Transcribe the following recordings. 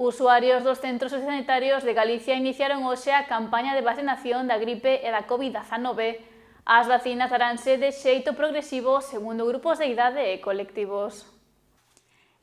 Usuarios dos centros sociosanitarios de Galicia iniciaron hoxe a campaña de vacinación da gripe e da COVID-19. As vacinas daránse de xeito progresivo segundo grupos de idade e colectivos.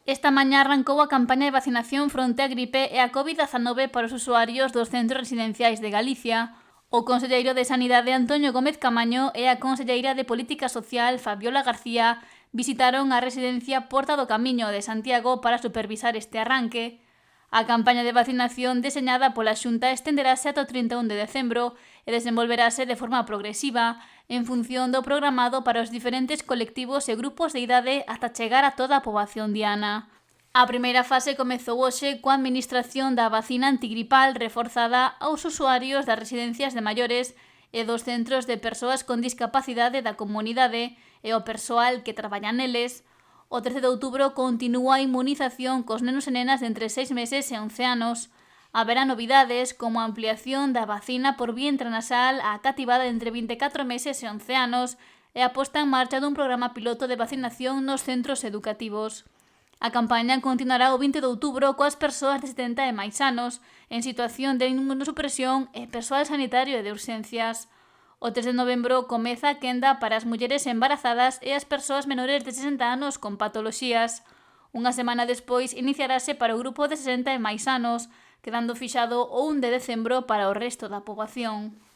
Esta mañá arrancou a campaña de vacinación fronte á gripe e a COVID-19 para os usuarios dos centros residenciais de Galicia. O conselleiro de Sanidade Antonio Gómez Camaño e a conselleira de Política Social Fabiola García visitaron a residencia Porta do Camiño de Santiago para supervisar este arranque. A campaña de vacinación deseñada pola Xunta estenderase ata o 31 de decembro e desenvolverase de forma progresiva, en función do programado para os diferentes colectivos e grupos de idade ata chegar a toda a poboación diana. A primeira fase comezou hoxe coa administración da vacina antigripal reforzada aos usuarios das residencias de maiores e dos centros de persoas con discapacidade da comunidade e o persoal que traballa neles. O 13 de outubro continúa a inmunización cos nenos e nenas de entre 6 meses e 11 anos. Haberá novidades como a ampliación da vacina por vía intranasal á cativada de entre 24 meses e 11 anos e a posta en marcha dun programa piloto de vacinación nos centros educativos. A campaña continuará o 20 de outubro coas persoas de 70 e máis anos en situación de inmunosupresión e persoal sanitario e de urxencias. O 3 de novembro comeza a quenda para as mulleres embarazadas e as persoas menores de 60 anos con patoloxías. Unha semana despois iniciarase para o grupo de 60 e máis anos, quedando fixado o 1 de decembro para o resto da poboación.